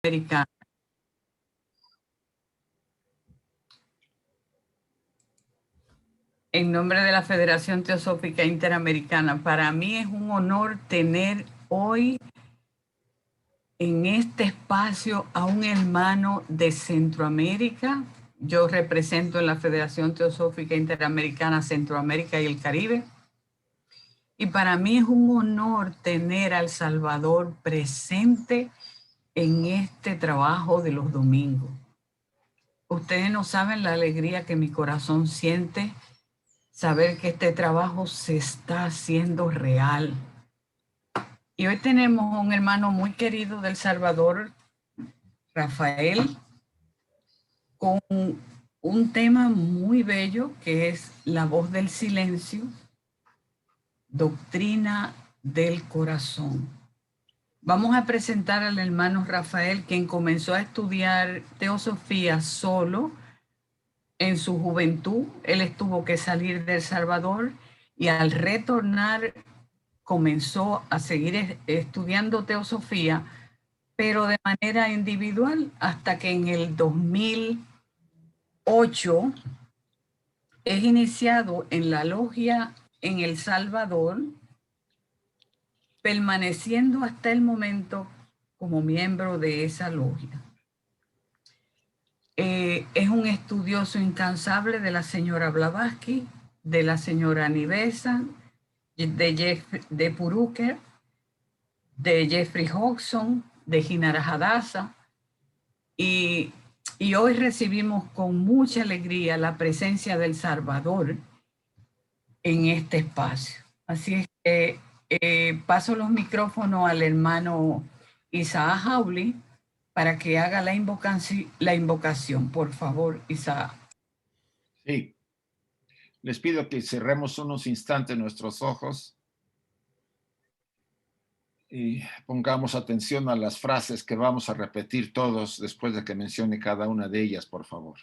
Americana. En nombre de la Federación Teosófica Interamericana, para mí es un honor tener hoy en este espacio a un hermano de Centroamérica. Yo represento en la Federación Teosófica Interamericana Centroamérica y el Caribe. Y para mí es un honor tener a El Salvador presente en este trabajo de los domingos. Ustedes no saben la alegría que mi corazón siente saber que este trabajo se está haciendo real. Y hoy tenemos un hermano muy querido de El Salvador, Rafael, con un tema muy bello que es la voz del silencio, doctrina del corazón. Vamos a presentar al hermano Rafael, quien comenzó a estudiar teosofía solo en su juventud. Él tuvo que salir de El Salvador y al retornar comenzó a seguir estudiando teosofía, pero de manera individual, hasta que en el 2008 es iniciado en la logia en El Salvador, permaneciendo hasta el momento como miembro de esa logia. Es un estudioso incansable de la señora Blavatsky, de la señora Nivesa, de Puruker, de Jeffrey Hodgson, de Jinara Hadassah, y hoy recibimos con mucha alegría la presencia del Salvador en este espacio. Así es que paso los micrófonos al hermano Isaac Hawley para que haga la invocación. Por favor, Isaac. Sí. Les pido que cerremos unos instantes nuestros ojos y pongamos atención a las frases que vamos a repetir todos después de que mencione cada una de ellas, por favor.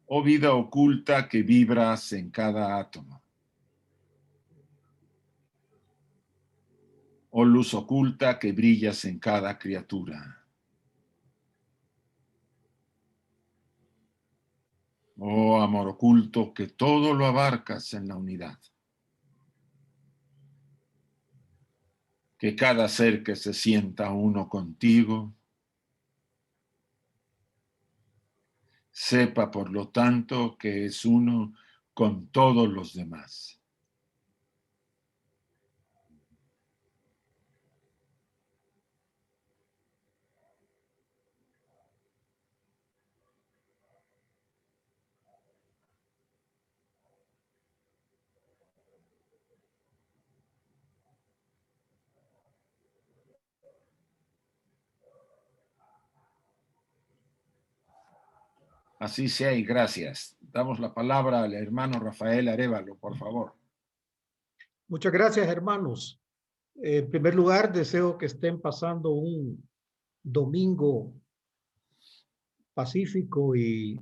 Oh vida oculta que vibras en cada átomo. Oh luz oculta que brillas en cada criatura. Oh amor oculto que todo lo abarcas en la unidad. Que cada ser que se sienta uno contigo sepa por lo tanto que es uno con todos los demás. Así sea y gracias. Damos la palabra al hermano Rafael Arévalo, por favor. Muchas gracias, hermanos. En primer lugar, deseo que estén pasando un domingo pacífico y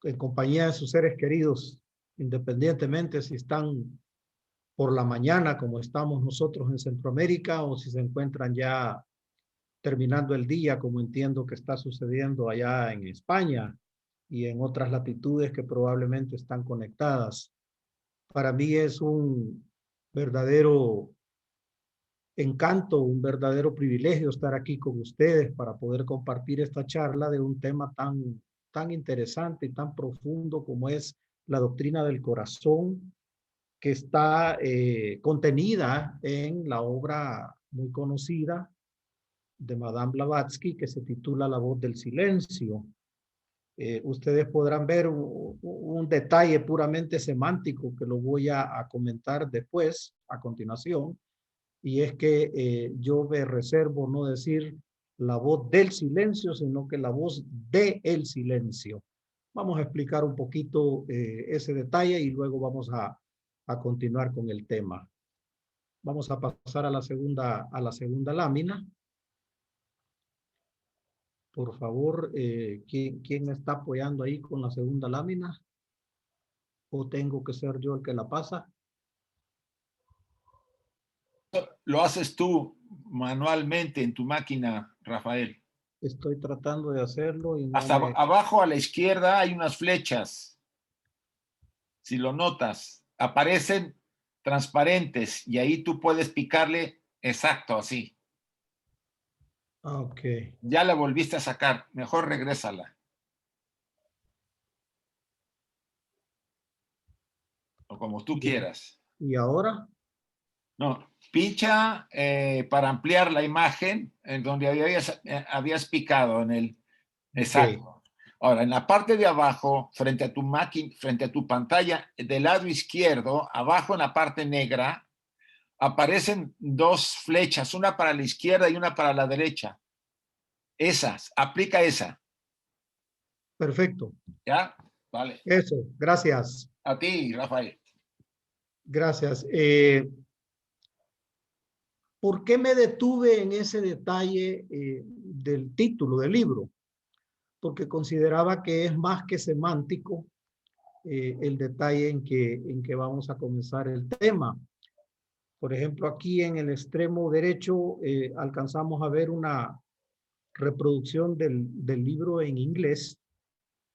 en compañía de sus seres queridos, independientemente si están por la mañana como estamos nosotros en Centroamérica o si se encuentran ya terminando el día, como entiendo que está sucediendo allá en España y en otras latitudes que probablemente están conectadas. Para mí es un verdadero encanto, un verdadero privilegio estar aquí con ustedes para poder compartir esta charla de un tema tan interesante y tan profundo como es la doctrina del corazón, que está contenida en la obra muy conocida de Madame Blavatsky, que se titula La voz del silencio. Ustedes podrán ver un detalle puramente semántico que lo voy a comentar después, a continuación, y es que yo me reservo no decir la voz del silencio, sino que la voz del silencio. Vamos a explicar un poquito ese detalle y luego vamos a continuar con el tema. Vamos a pasar a la segunda lámina. Por favor, ¿quién me está apoyando ahí con la segunda lámina? ¿O tengo que ser yo el que la pasa? Lo haces tú, manualmente en tu máquina, Rafael. Estoy tratando de hacerlo y no Hasta me... abajo a la izquierda hay unas flechas. Si lo notas, aparecen transparentes y ahí tú puedes picarle exacto así. Ok. Ya la volviste a sacar. Mejor regrésala. O como tú quieras. ¿Y ahora? No, pincha para ampliar la imagen en donde habías picado en el exacto. Ahora, en la parte de abajo, frente a tu máquina, frente a tu pantalla, del lado izquierdo, abajo en la parte negra, aparecen dos flechas, una para la izquierda y una para la derecha. Esas, aplica esa. Perfecto. ¿Ya? Vale. Eso, gracias. A ti, Rafael. Gracias. ¿Por qué me detuve en ese detalle del título del libro? Porque consideraba que es más que semántico el detalle en que vamos a comenzar el tema. Por ejemplo, aquí en el extremo derecho alcanzamos a ver una reproducción del libro en inglés,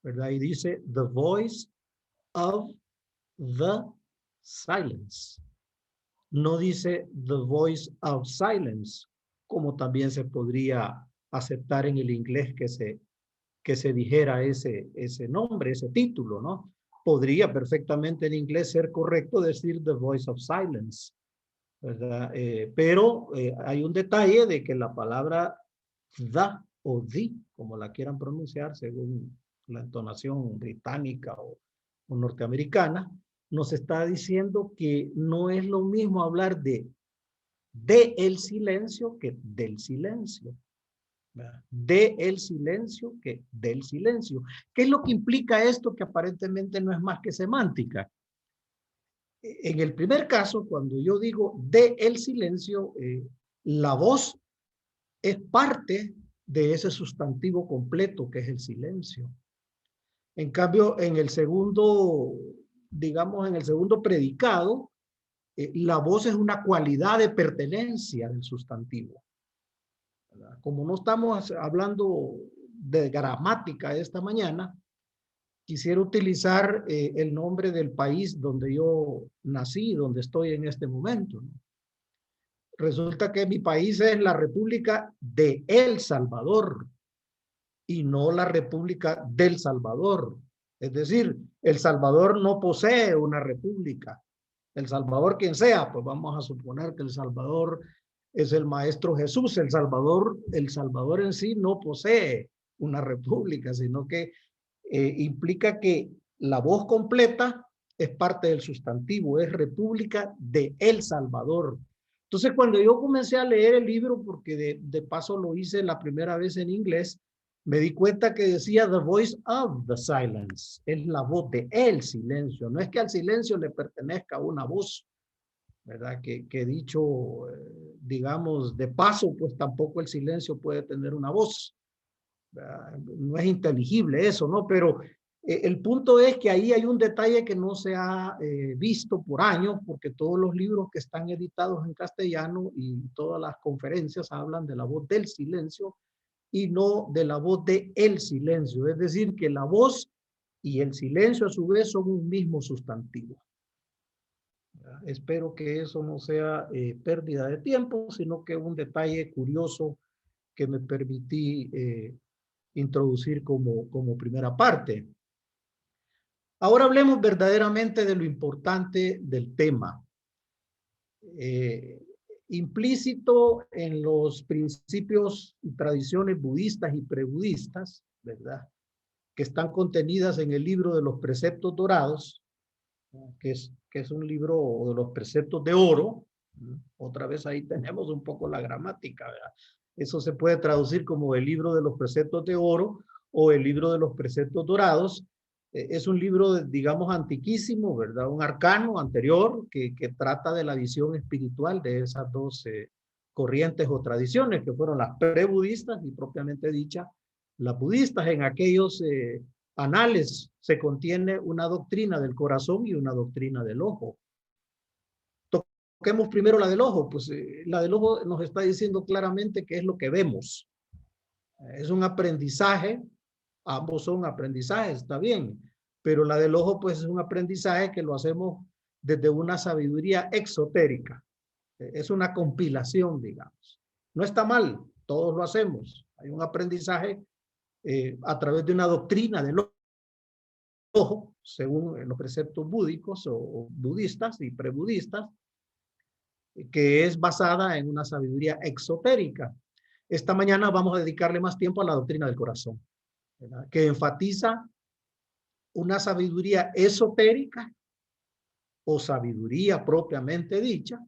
¿verdad? Y dice, The Voice of the Silence. No dice The Voice of Silence, como también se podría aceptar en el inglés que se dijera ese nombre, ese título, ¿no? Podría perfectamente en inglés ser correcto decir The Voice of Silence, ¿verdad? Pero hay un detalle de que la palabra the o the, como la quieran pronunciar según la entonación británica o norteamericana, nos está diciendo que no es lo mismo hablar de el silencio que del silencio. De el silencio que del silencio. ¿Qué es lo que implica esto que aparentemente no es más que semántica? En el primer caso, cuando yo digo de el silencio, la voz es parte de ese sustantivo completo que es el silencio. En cambio, en el segundo, digamos, en el segundo predicado, la voz es una cualidad de pertenencia del sustantivo. ¿Verdad? Como no estamos hablando de gramática esta mañana, quisiera utilizar el nombre del país donde yo nací, donde estoy en este momento, ¿no? Resulta que mi país es la República de El Salvador y no la República del Salvador. Es decir, El Salvador no posee una república. El Salvador, quien sea, pues vamos a suponer que El Salvador es el Maestro Jesús. El Salvador en sí no posee una república, sino que implica que la voz completa es parte del sustantivo, es República de El Salvador. Entonces, cuando yo comencé a leer el libro, porque de paso lo hice la primera vez en inglés, me di cuenta que decía The Voice of the Silence, es la voz de el silencio. No es que al silencio le pertenezca una voz, ¿verdad? Que dicho, digamos, de paso, pues tampoco el silencio puede tener una voz. No es inteligible eso, ¿no? Pero el punto es que ahí hay un detalle que no se ha visto por años, porque todos los libros que están editados en castellano y todas las conferencias hablan de la voz del silencio y no de la voz de el silencio. Es decir, que la voz y el silencio a su vez son un mismo sustantivo. Espero que eso no sea pérdida de tiempo, sino que un detalle curioso que me permití introducir como primera parte. Ahora hablemos verdaderamente de lo importante del tema. Implícito en los principios y tradiciones budistas y prebudistas, ¿verdad? Que están contenidas en el libro de los preceptos dorados, que es un libro de los preceptos de oro. Otra vez ahí tenemos un poco la gramática, ¿verdad? Eso se puede traducir como el libro de los preceptos de oro o el libro de los preceptos dorados. Es un libro, digamos, antiquísimo, ¿verdad? Un arcano anterior que trata de la visión espiritual de esas dos corrientes o tradiciones que fueron las prebudistas y propiamente dicha las budistas. En aquellos anales se contiene una doctrina del corazón y una doctrina del ojo. toquemos primero la del ojo. Pues la del ojo nos está diciendo claramente qué es lo que vemos. Es un aprendizaje, ambos son aprendizajes, está bien, pero la del ojo pues es un aprendizaje que lo hacemos desde una sabiduría exotérica. Es una compilación, digamos. No está mal, todos lo hacemos. Hay un aprendizaje a través de una doctrina del ojo, según los preceptos búdicos o budistas y prebudistas, que es basada en una sabiduría exotérica. Esta mañana vamos a dedicarle más tiempo a la doctrina del corazón, ¿verdad? Que enfatiza una sabiduría esotérica o sabiduría propiamente dicha,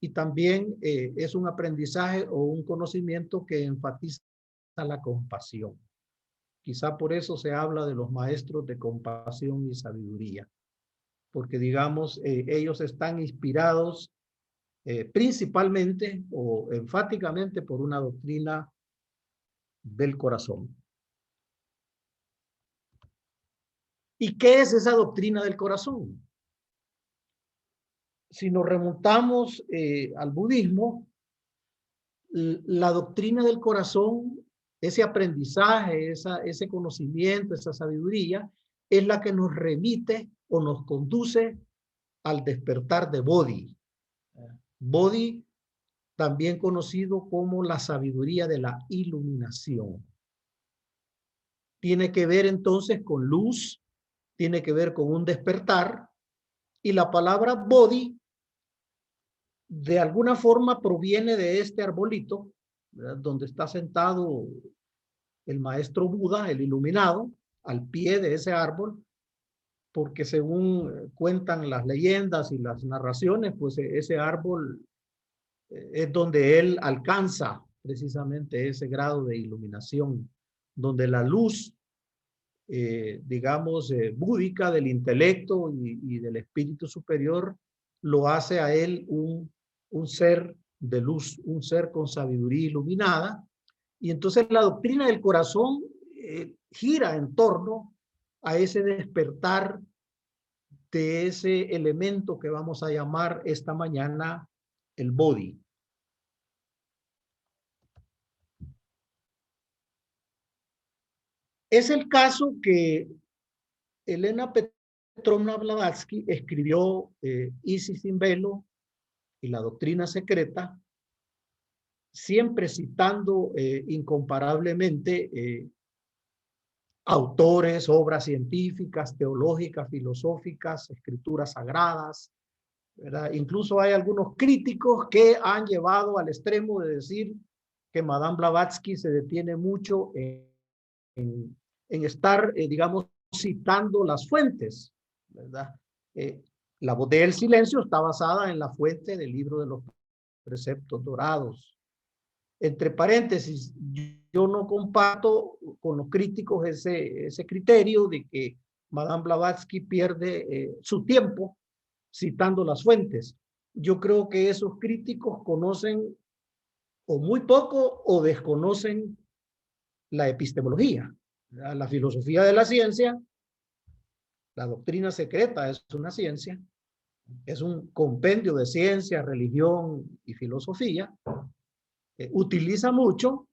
y también es un aprendizaje o un conocimiento que enfatiza la compasión. Quizá por eso se habla de los maestros de compasión y sabiduría, porque digamos, ellos están inspirados principalmente o enfáticamente por una doctrina del corazón. ¿Y qué es esa doctrina del corazón? Si nos remontamos al budismo, la doctrina del corazón, ese aprendizaje, ese conocimiento, esa sabiduría, es la que nos remite o nos conduce al despertar de Bodhi. Bodhi, también conocido como la sabiduría de la iluminación. Tiene que ver entonces con luz, tiene que ver con un despertar, y la palabra Bodhi de alguna forma proviene de este arbolito, ¿verdad? Donde está sentado el maestro Buda, el iluminado, al pie de ese árbol, porque según cuentan las leyendas y las narraciones, pues ese árbol es donde él alcanza precisamente ese grado de iluminación, donde la luz, digamos, búdica del intelecto y del espíritu superior lo hace a él un ser de luz, un ser con sabiduría iluminada. Y entonces la doctrina del corazón gira en torno a ese despertar de ese elemento que vamos a llamar esta mañana el Bodhi. Es el caso que Elena Petrovna Blavatsky escribió Isis sin velo y la doctrina secreta, siempre citando incomparablemente autores, obras científicas, teológicas, filosóficas, escrituras sagradas, ¿verdad? Incluso hay algunos críticos que han llevado al extremo de decir que Madame Blavatsky se detiene mucho en estar, digamos, citando las fuentes, ¿verdad? La voz del silencio está basada en la fuente del libro de los preceptos dorados. Entre paréntesis, yo no comparto con los críticos ese criterio de que Madame Blavatsky pierde su tiempo citando las fuentes. Yo creo que esos críticos conocen o muy poco o desconocen la epistemología, la filosofía de la ciencia. La doctrina secreta es una ciencia, es un compendio de ciencia, religión y filosofía. Utiliza mucho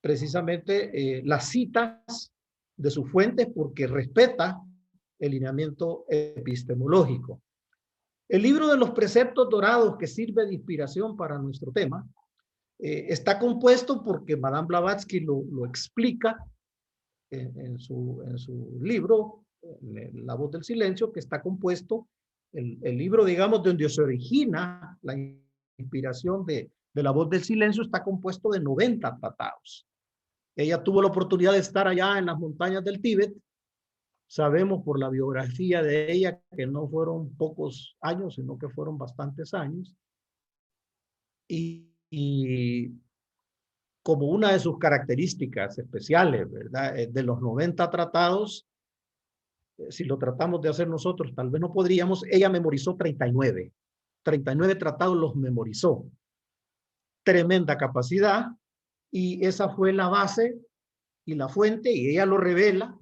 precisamente las citas de sus fuentes porque respeta el lineamiento epistemológico. El libro de los preceptos dorados, que sirve de inspiración para nuestro tema, está compuesto porque Madame Blavatsky lo explica en su libro, La voz del silencio, que está compuesto, el libro, digamos, donde se origina la inspiración de La voz del silencio, está compuesto de 90 tratados. Ella tuvo la oportunidad de estar allá en las montañas del Tíbet. Sabemos por la biografía de ella que no fueron pocos años, sino que fueron bastantes años. Y como una de sus características especiales, ¿verdad? De los 90 tratados, si lo tratamos de hacer nosotros, tal vez no podríamos, ella memorizó 39. 39 tratados los memorizó. Tremenda capacidad, y esa fue la base y la fuente, y ella lo revela,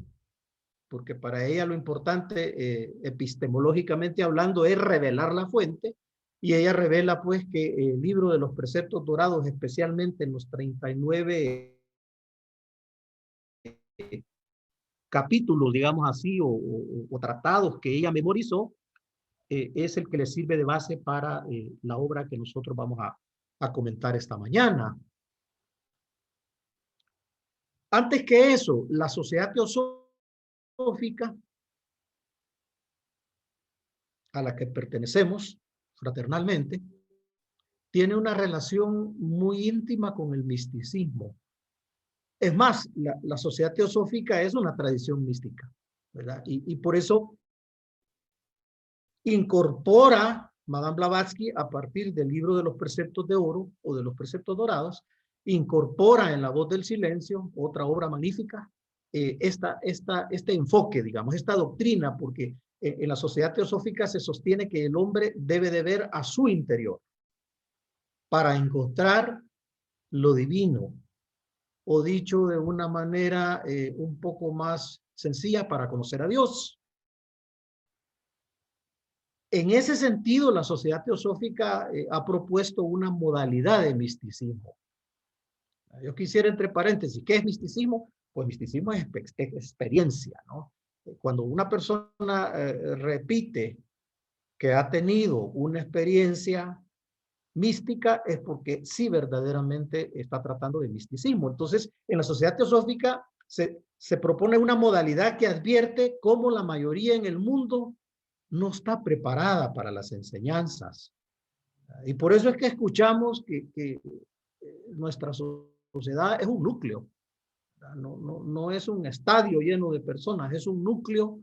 porque para ella lo importante, epistemológicamente hablando, es revelar la fuente, Y ella revela pues que el libro de los preceptos dorados, especialmente en los 39 capítulos, digamos así, o tratados que ella memorizó, es el que le sirve de base para la obra que nosotros vamos a comentar esta mañana. Antes que eso, la Sociedad Teosófica a la que pertenecemos fraternalmente tiene una relación muy íntima con el misticismo. Es más, la Sociedad Teosófica es una tradición mística, ¿verdad? Y por eso incorpora Madame Blavatsky, a partir del libro de los preceptos de oro o de los preceptos dorados, incorpora en La voz del silencio, otra obra magnífica, este enfoque, digamos, esta doctrina, porque en la Sociedad Teosófica se sostiene que el hombre debe de ver a su interior para encontrar lo divino, o dicho de una manera un poco más sencilla, para conocer a Dios. En ese sentido, la Sociedad Teosófica ha propuesto una modalidad de misticismo. Yo quisiera, entre paréntesis, ¿qué es misticismo? Pues misticismo es experiencia, ¿no? Cuando una persona repite que ha tenido una experiencia mística, es porque sí verdaderamente está tratando de misticismo. Entonces, en la Sociedad Teosófica se propone una modalidad que advierte cómo la mayoría en el mundo no está preparada para las enseñanzas. Y por eso es que escuchamos que nuestra sociedad es un núcleo. No es un estadio lleno de personas, es un núcleo,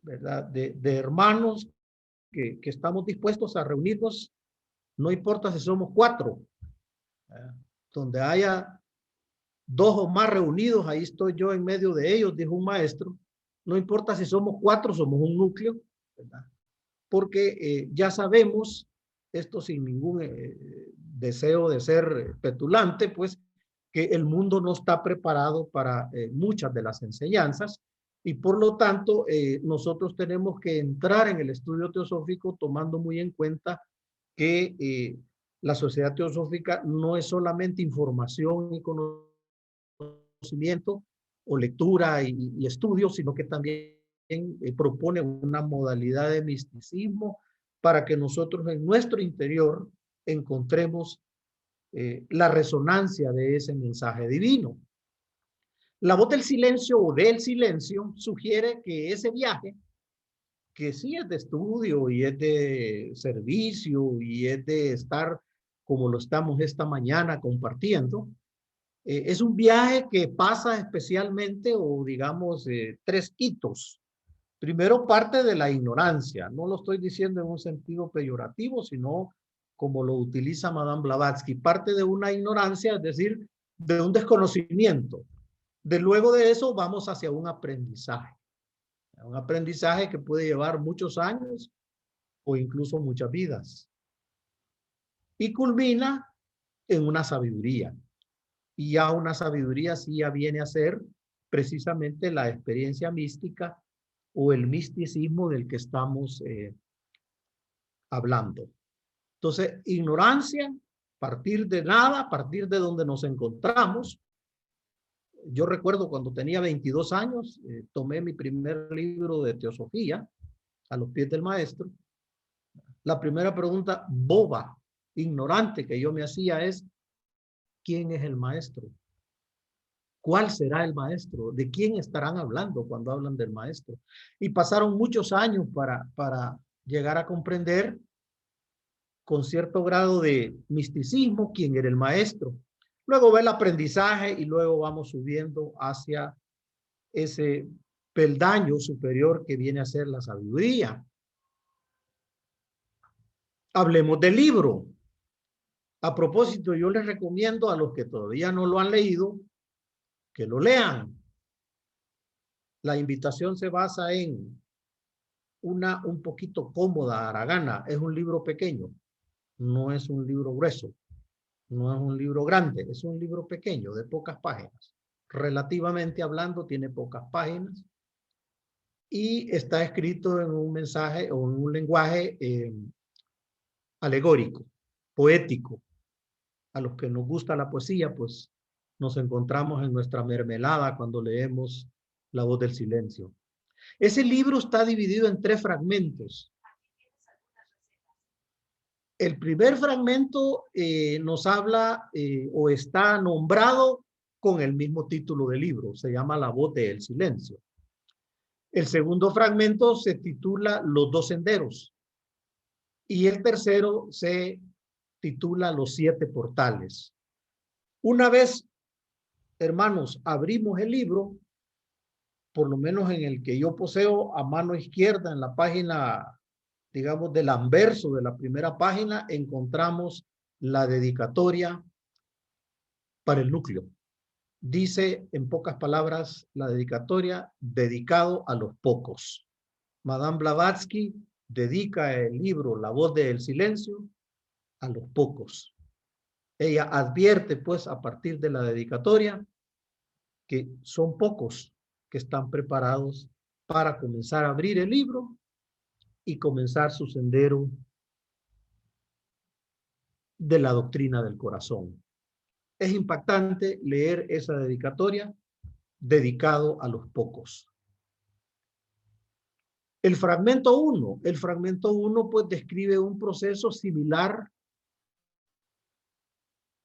¿verdad? De hermanos que estamos dispuestos a reunirnos, no importa si somos 4. Donde haya 2 o más reunidos, ahí estoy yo en medio de ellos, dijo un maestro. No importa si somos 4, somos un núcleo, ¿verdad? Porque ya sabemos, esto sin ningún deseo de ser petulante, pues, que el mundo no está preparado para muchas de las enseñanzas, y por lo tanto nosotros tenemos que entrar en el estudio teosófico tomando muy en cuenta que la Sociedad Teosófica no es solamente información y conocimiento o lectura y estudio, sino que también propone una modalidad de misticismo para que nosotros en nuestro interior encontremos la resonancia de ese mensaje divino. La voz del silencio o del silencio sugiere que ese viaje, que sí es de estudio y es de servicio y es de estar como lo estamos esta mañana compartiendo, es un viaje que pasa especialmente, o digamos, 3 hitos. Primero, parte de la ignorancia. No lo estoy diciendo en un sentido peyorativo, sino como lo utiliza Madame Blavatsky. Parte de una ignorancia, es decir, de un desconocimiento. Luego de eso vamos hacia un aprendizaje. Un aprendizaje que puede llevar muchos años o incluso muchas vidas. Y culmina en una sabiduría. Y ya una sabiduría sí ya viene a ser precisamente la experiencia mística o el misticismo del que estamos hablando. Entonces, ignorancia, partir de nada, partir de donde nos encontramos. Yo recuerdo cuando tenía 22 años, tomé mi primer libro de teosofía a los pies del maestro. La primera pregunta boba, ignorante que yo me hacía es, ¿quién es el maestro? ¿Cuál será el maestro? ¿De quién estarán hablando cuando hablan del maestro? Y pasaron muchos años para llegar a comprender con cierto grado de misticismo quién era el maestro. Luego va el aprendizaje y luego vamos subiendo hacia ese peldaño superior que viene a ser la sabiduría. Hablemos del libro. A propósito, yo les recomiendo a los que todavía no lo han leído que lo lean. La invitación se basa en una un poquito cómoda, haragana. Es un libro pequeño, no es un libro grueso, no es un libro grande, es un libro pequeño de pocas páginas. Relativamente hablando, tiene pocas páginas y está escrito en un mensaje o en un lenguaje alegórico, poético. A los que nos gusta la poesía, pues nos encontramos en nuestra mermelada cuando leemos La voz del silencio. Ese libro está dividido en 3 fragmentos. El primer fragmento nos habla o está nombrado con el mismo título del libro. Se llama La voz del silencio. El segundo fragmento se titula Los 2 senderos. Y el tercero se titula Los 7 portales. Una vez, hermanos, abrimos el libro, por lo menos en el que yo poseo a mano izquierda, en la página, digamos, del anverso de la primera página, encontramos la dedicatoria para el núcleo. Dice, en pocas palabras, la dedicatoria, dedicado a los pocos. Madame Blavatsky dedica el libro La voz del silencio a los pocos. Ella advierte, pues, a partir de la dedicatoria, que son pocos que están preparados para comenzar a abrir el libro y comenzar su sendero de la doctrina del corazón. Es impactante leer esa dedicatoria, dedicado a los pocos. El fragmento 1 pues describe un proceso similar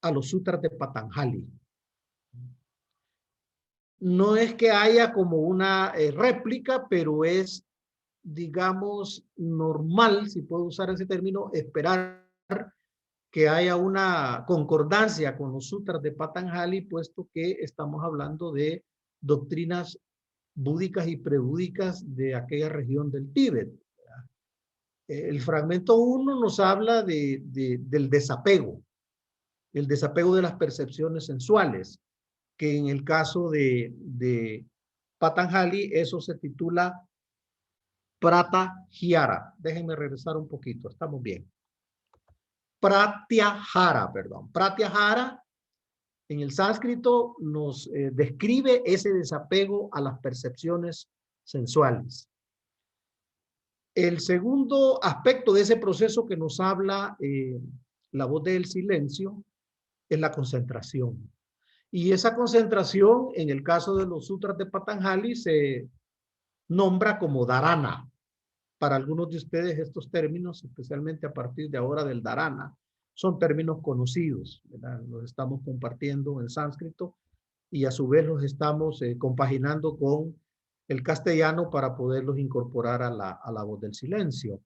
a los sutras de Patanjali. No es que haya como una réplica, pero es, digamos, normal, si puedo usar ese término, esperar que haya una concordancia con los sutras de Patanjali, puesto que estamos hablando de doctrinas búdicas y prebúdicas de aquella región del Tíbet. El fragmento 1 nos habla del desapego, el desapego de las percepciones sensuales, que en el caso de Patanjali eso se titula Pratyahara. Déjenme regresar un poquito, estamos bien. Pratyahara, perdón. Pratyahara en el sánscrito nos describe ese desapego a las percepciones sensuales. El segundo aspecto de ese proceso que nos habla la voz del silencio es la concentración. Y esa concentración, en el caso de los sutras de Patanjali, se nombra como dharana. Para algunos de ustedes estos términos, especialmente a partir de ahora del dharana, son términos conocidos, ¿verdad? Los estamos compartiendo en sánscrito y a su vez los estamos compaginando con el castellano para poderlos incorporar a la voz del silencio.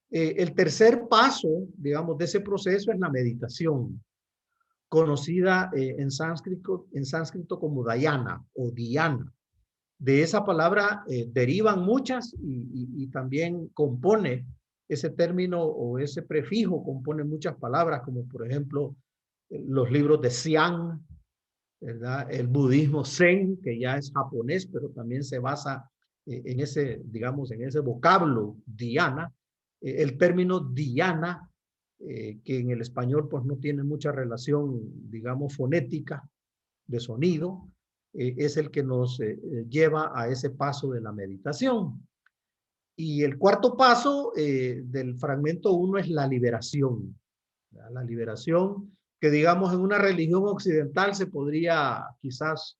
El tercer paso, digamos, de ese proceso es la meditación, conocida en sánscrito como dhyana o dhyana. De esa palabra derivan muchas y también compone ese término o ese prefijo, compone muchas palabras, como por ejemplo los libros de Xian, ¿verdad? El budismo Zen, que ya es japonés, pero también se basa en ese, digamos, en ese vocablo dhyana. El término dhyana, que en el español pues no tiene mucha relación, digamos, fonética de sonido, es el que nos lleva a ese paso de la meditación. Y el cuarto paso del fragmento 1 es la liberación. ¿Verdad? La liberación que, digamos, en una religión occidental se podría quizás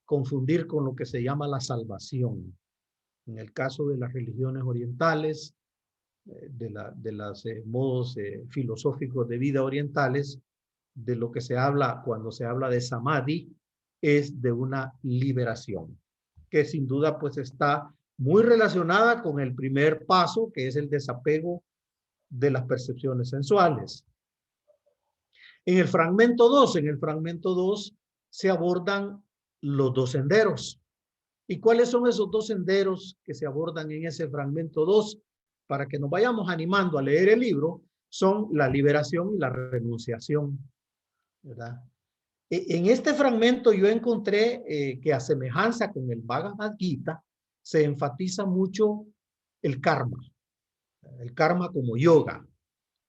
confundir con lo que se llama la salvación. En el caso de las religiones orientales, de los modos filosóficos de vida orientales, de lo que se habla cuando se habla de samadhi, es de una liberación, que sin duda pues está muy relacionada con el primer paso, que es el desapego de las percepciones sensuales. En el fragmento 2 se abordan los 2 senderos. ¿Y cuáles son esos 2 senderos que se abordan en ese fragmento 2? Para que nos vayamos animando a leer el libro, son la liberación y la renunciación, ¿verdad? En este fragmento yo encontré que a semejanza con el Bhagavad Gita, se enfatiza mucho el karma como yoga,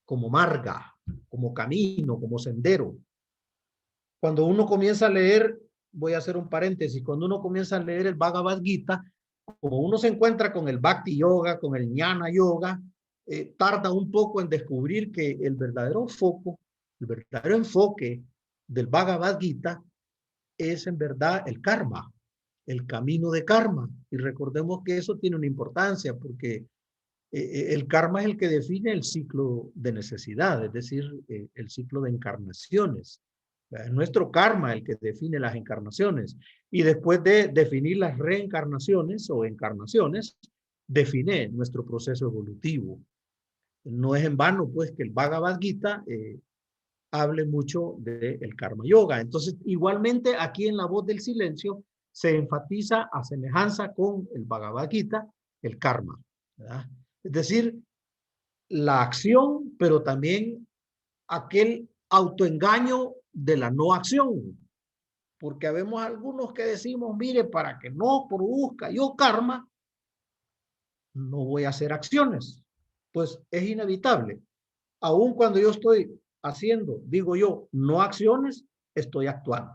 como marga, como camino, como sendero. Cuando uno comienza a leer, voy a hacer un paréntesis, cuando uno comienza a leer el Bhagavad Gita, como uno se encuentra con el Bhakti Yoga, con el Jnana Yoga, tarda un poco en descubrir que el verdadero foco, el verdadero enfoque del Bhagavad Gita es en verdad el karma, el camino de karma. Y recordemos que eso tiene una importancia porque el karma es el que define el ciclo de necesidad, es decir, el ciclo de encarnaciones. Es nuestro karma el que define las encarnaciones. Y después de definir las reencarnaciones o encarnaciones, define nuestro proceso evolutivo. No es en vano, pues, que el Bhagavad Gita hable mucho del karma yoga. Entonces, igualmente, aquí en La Voz del Silencio se enfatiza a semejanza con el Bhagavad Gita, el karma, ¿verdad? Es decir, la acción, pero también aquel autoengaño de la no acción. Porque habemos algunos que decimos, mire, para que no produzca yo karma, no voy a hacer acciones. Pues es inevitable. Aun cuando yo estoy haciendo, digo yo, no acciones, estoy actuando.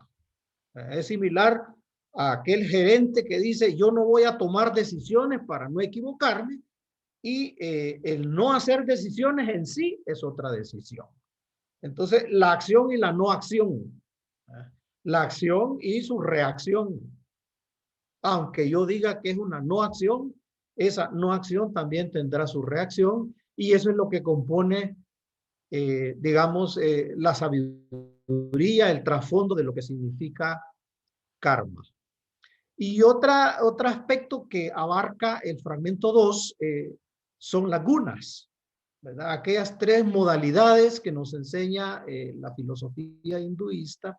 Es similar a aquel gerente que dice, yo no voy a tomar decisiones para no equivocarme, y el no hacer decisiones en sí es otra decisión. Entonces, la acción y la no acción, la acción y su reacción. Aunque yo diga que es una no acción, esa no acción también tendrá su reacción, y eso es lo que compone, digamos, la sabiduría, el trasfondo de lo que significa karma. Y otro aspecto que abarca el fragmento 2 son las gunas, ¿verdad? Aquellas tres modalidades que nos enseña la filosofía hinduista,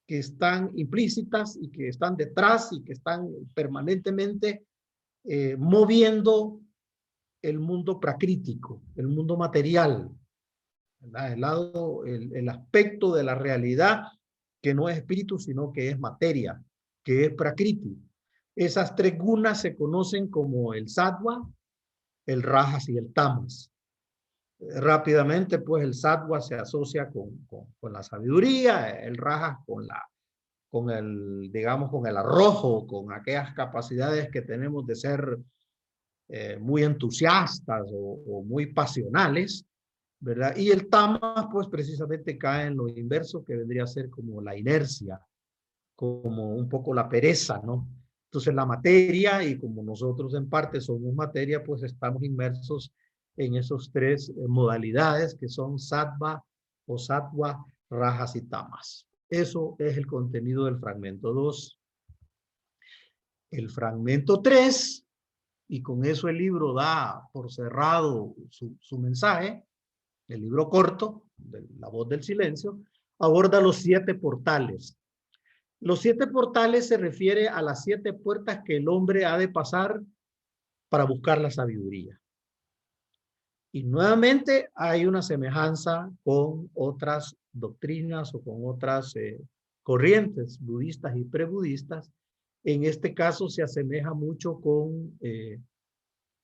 que están implícitas y que están detrás y que están permanentemente moviendo el mundo pracrítico, el mundo material, ¿verdad? El aspecto de la realidad que no es espíritu, sino que es materia, que es prakriti. Esas tres gunas se conocen como el sattva, el rajas y el tamas. Rápidamente, pues el sattva se asocia con la sabiduría, el rajas con el, digamos, con el arrojo, con aquellas capacidades que tenemos de ser muy entusiastas o muy pasionales, ¿verdad? Y el tamas, pues precisamente cae en lo inverso, que vendría a ser como la inercia, como un poco la pereza, ¿no? Entonces la materia, y como nosotros en parte somos materia, pues estamos inmersos en esos tres modalidades que son sattva o sattva, rajas y tamas. Eso es el contenido del fragmento 2. El fragmento 3, y con eso el libro da por cerrado su mensaje, el libro corto, de La Voz del Silencio, aborda los 7 portales. Los 7 portales se refiere a las 7 puertas que el hombre ha de pasar para buscar la sabiduría. Y nuevamente hay una semejanza con otras doctrinas o con otras corrientes budistas y prebudistas. En este caso se asemeja mucho con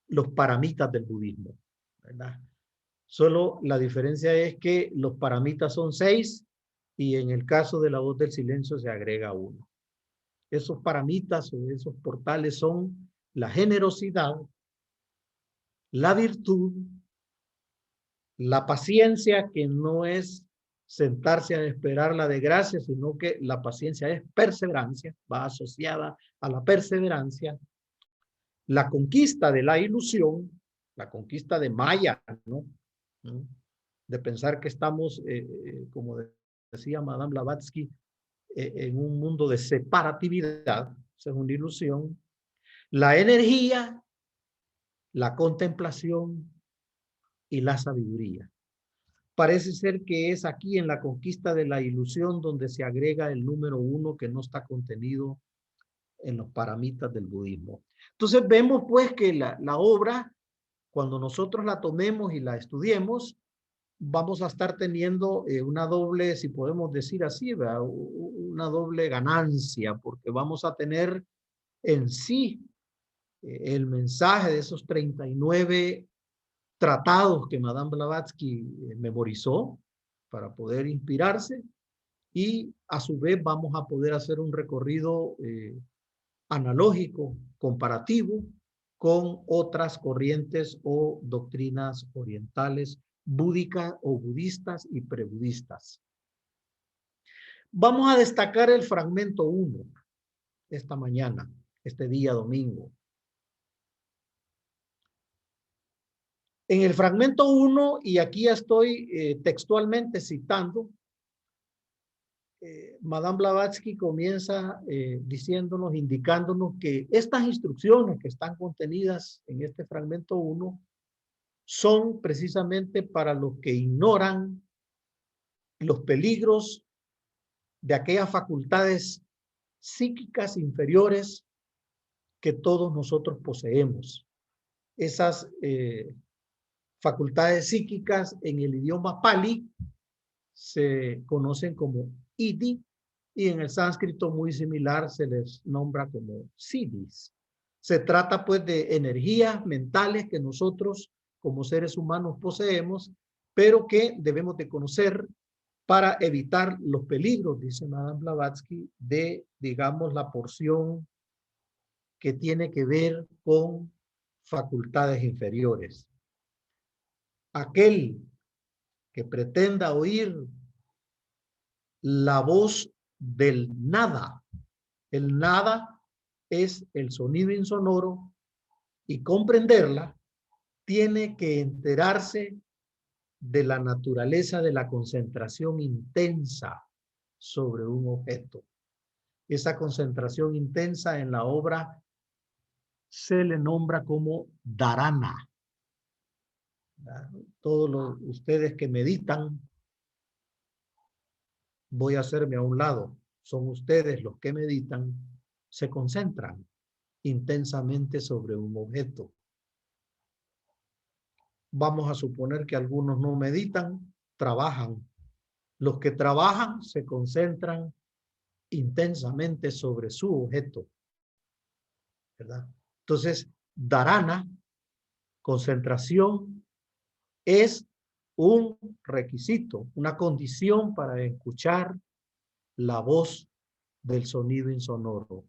los paramitas del budismo, ¿verdad? Solo la diferencia es que los paramitas son 6 y en el caso de La Voz del Silencio se agrega 1. Esos paramitas o esos portales son la generosidad, la virtud, la paciencia, que no es sentarse a esperar la desgracia, sino que la paciencia es perseverancia, va asociada a la perseverancia, la conquista de la ilusión, la conquista de Maya, ¿no? De pensar que estamos, como decía Madame Blavatsky, en un mundo de separatividad, esa es una ilusión. La energía, la contemplación y la sabiduría. Parece ser que es aquí en la conquista de la ilusión donde se agrega el número 1 que no está contenido en los paramitas del budismo. Entonces vemos pues que la obra, cuando nosotros la tomemos y la estudiemos, vamos a estar teniendo una doble, si podemos decir así, ¿verdad? Una doble ganancia, porque vamos a tener en sí el mensaje de esos 39 tratados que Madame Blavatsky memorizó para poder inspirarse, y a su vez vamos a poder hacer un recorrido analógico, comparativo, con otras corrientes o doctrinas orientales, búdicas o budistas y prebudistas. Vamos a destacar el fragmento 1 esta mañana, este día domingo. En el fragmento 1, y aquí ya estoy textualmente citando, Madame Blavatsky comienza diciéndonos, indicándonos que estas instrucciones que están contenidas en este fragmento 1 son precisamente para los que ignoran los peligros de aquellas facultades psíquicas inferiores que todos nosotros poseemos. Esas facultades psíquicas en el idioma Pali se conocen como Iti, y en el sánscrito muy similar se les nombra como siddhis. Se trata pues de energías mentales que nosotros como seres humanos poseemos, pero que debemos de conocer para evitar los peligros, dice Madame Blavatsky, de, digamos, la porción que tiene que ver con facultades inferiores. Aquel que pretenda oír la voz del nada. El nada es el sonido insonoro, y comprenderla tiene que enterarse de la naturaleza de la concentración intensa sobre un objeto. Esa concentración intensa en la obra se le nombra como dharana. Todos ustedes que meditan, voy a hacerme a un lado, son ustedes los que meditan, se concentran intensamente sobre un objeto. Vamos a suponer que algunos no meditan, trabajan. Los que trabajan se concentran intensamente sobre su objeto, ¿verdad? Entonces, dharana, concentración, es un requisito, una condición para escuchar la voz del sonido insonoro.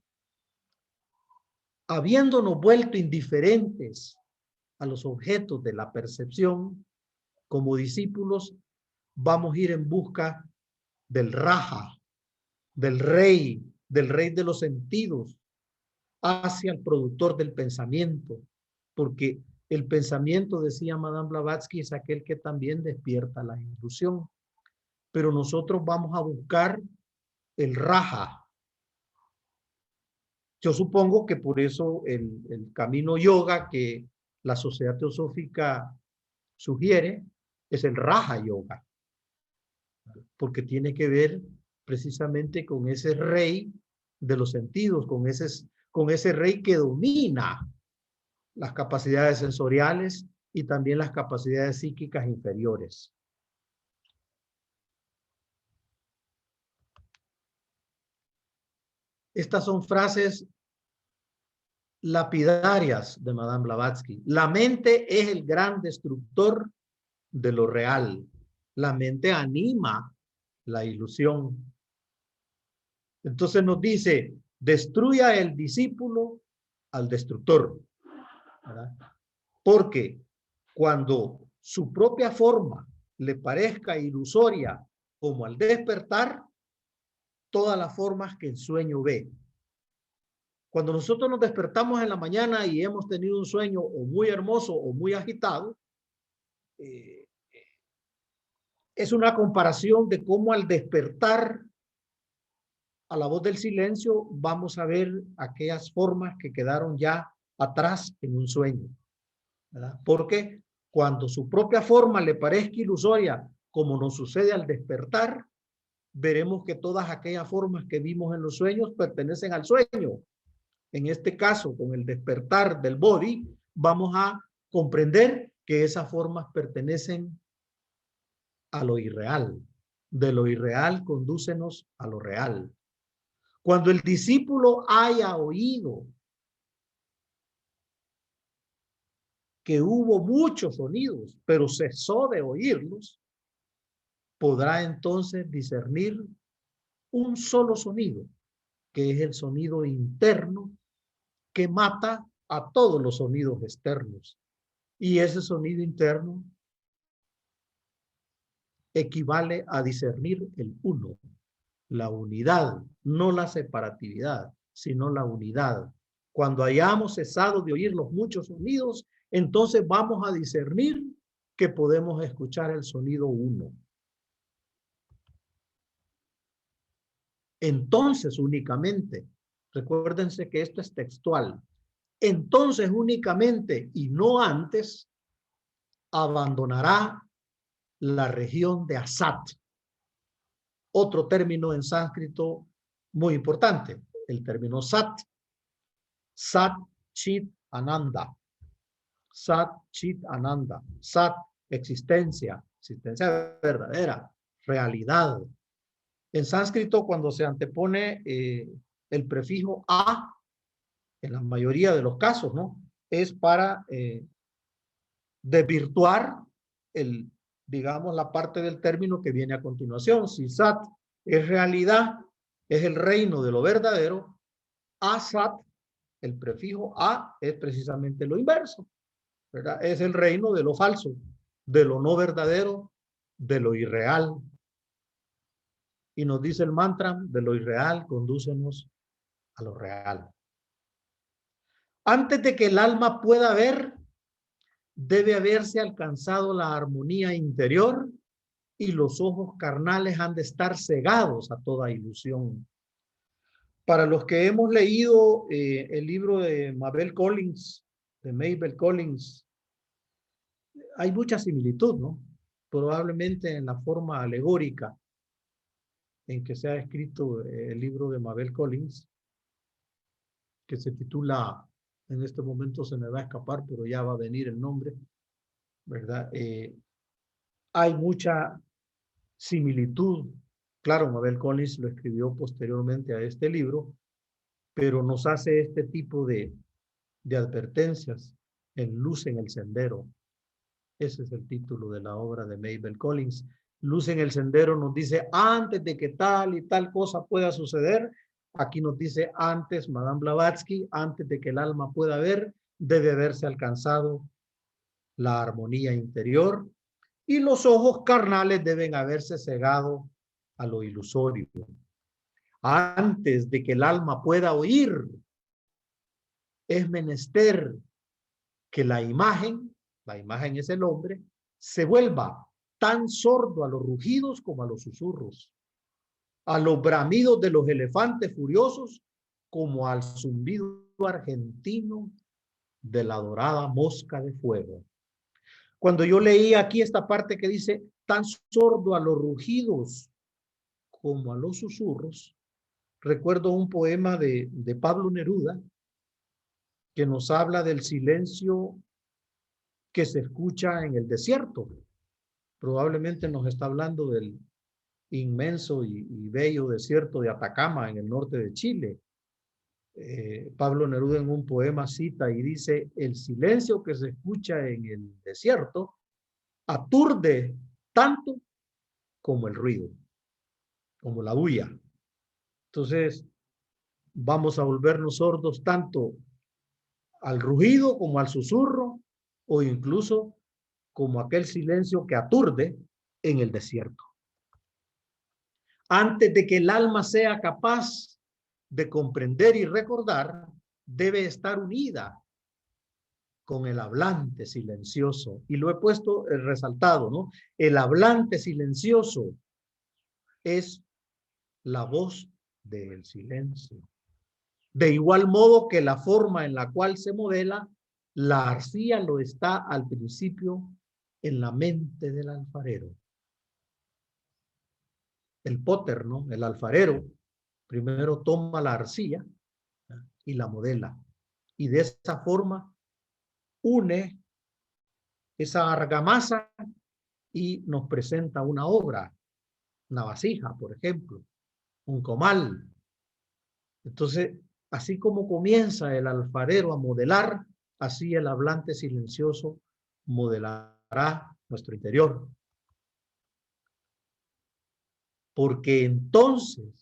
Habiéndonos vuelto indiferentes a los objetos de la percepción, como discípulos, vamos a ir en busca del Raja, del rey de los sentidos, hacia el productor del pensamiento, porque el pensamiento, decía Madame Blavatsky, es aquel que también despierta la ilusión. Pero nosotros vamos a buscar el Raja. Yo supongo que por eso el camino yoga que la Sociedad Teosófica sugiere es el Raja Yoga, porque tiene que ver precisamente con ese rey de los sentidos, con ese rey que domina las capacidades sensoriales y también las capacidades psíquicas inferiores. Estas son frases lapidarias de Madame Blavatsky. La mente es el gran destructor de lo real. La mente anima la ilusión. Entonces nos dice, destruya el discípulo al destructor, ¿verdad? Porque cuando su propia forma le parezca ilusoria como al despertar, todas las formas que el sueño ve. Cuando nosotros nos despertamos en la mañana y hemos tenido un sueño o muy hermoso o muy agitado, es una comparación de cómo al despertar a la voz del silencio vamos a ver aquellas formas que quedaron ya atrás en un sueño, ¿verdad? Porque cuando su propia forma le parezca ilusoria, como nos sucede al despertar, veremos que todas aquellas formas que vimos en los sueños pertenecen al sueño. En este caso, con el despertar del body, vamos a comprender que esas formas pertenecen a lo irreal. De lo irreal, condúcenos a lo real. Cuando el discípulo haya oído que hubo muchos sonidos, pero cesó de oírlos, podrá entonces discernir un solo sonido, que es el sonido interno que mata a todos los sonidos externos. Y ese sonido interno equivale a discernir el uno, la unidad, no la separatividad, sino la unidad. Cuando hayamos cesado de oír los muchos sonidos, entonces vamos a discernir que podemos escuchar el sonido uno. Entonces únicamente, recuérdense que esto es textual, entonces únicamente y no antes, abandonará la región de Asat. Otro término en sánscrito muy importante, el término Sat. Sat, Chit, Ananda. Sat, Chit, Ananda. Sat, existencia, existencia verdadera, realidad. En sánscrito, cuando se antepone el prefijo a, en la mayoría de los casos, ¿no? Es para desvirtuar digamos, la parte del término que viene a continuación. Si Sat es realidad, es el reino de lo verdadero, Asat, el prefijo a, es precisamente lo inverso, ¿verdad? Es el reino de lo falso, de lo no verdadero, de lo irreal. Y nos dice el mantra, de lo irreal, condúcenos a lo real. Antes de que el alma pueda ver, debe haberse alcanzado la armonía interior y los ojos carnales han de estar cegados a toda ilusión. Para los que hemos leído el libro de Mabel Collins, de Mabel Collins, hay mucha similitud, ¿no? Probablemente en la forma alegórica en que se ha escrito el libro de Mabel Collins, que se titula, en este momento se me va a escapar, pero ya va a venir el nombre, ¿verdad? Hay mucha similitud. Claro, Mabel Collins lo escribió posteriormente a este libro, pero nos hace este tipo de advertencias en Luz en el Sendero. Ese es el título de la obra de Mabel Collins. Luz en el Sendero nos dice, antes de que tal y tal cosa pueda suceder, aquí nos dice antes, Madame Blavatsky, antes de que el alma pueda ver, debe haberse alcanzado la armonía interior y los ojos carnales deben haberse cegado a lo ilusorio. Antes de que el alma pueda oír, es menester que la imagen es el hombre, se vuelva tan sordo a los rugidos como a los susurros, a los bramidos de los elefantes furiosos como al zumbido argentino de la dorada mosca de fuego. Cuando yo leí aquí esta parte que dice tan sordo a los rugidos como a los susurros, recuerdo un poema de Pablo Neruda que nos habla del silencio que se escucha en el desierto. Probablemente nos está hablando del inmenso y bello desierto de Atacama en el norte de Chile. Pablo Neruda en un poema cita y dice, el silencio que se escucha en el desierto aturde tanto como el ruido, como la bulla. Entonces, vamos a volvernos sordos tanto al rugido como al susurro o incluso como aquel silencio que aturde en el desierto. Antes de que el alma sea capaz de comprender y recordar, debe estar unida con el hablante silencioso. Y lo he puesto resaltado, ¿no? El hablante silencioso es la voz del silencio. De igual modo que la forma en la cual se modela, la arcilla lo está al principio en la mente del alfarero. El pótter, ¿no? El alfarero, primero toma la arcilla y la modela. Y de esa forma une esa argamasa y nos presenta una obra, una vasija, por ejemplo, un comal. Entonces, así como comienza el alfarero a modelar, así el hablante silencioso modelará nuestro interior. Porque entonces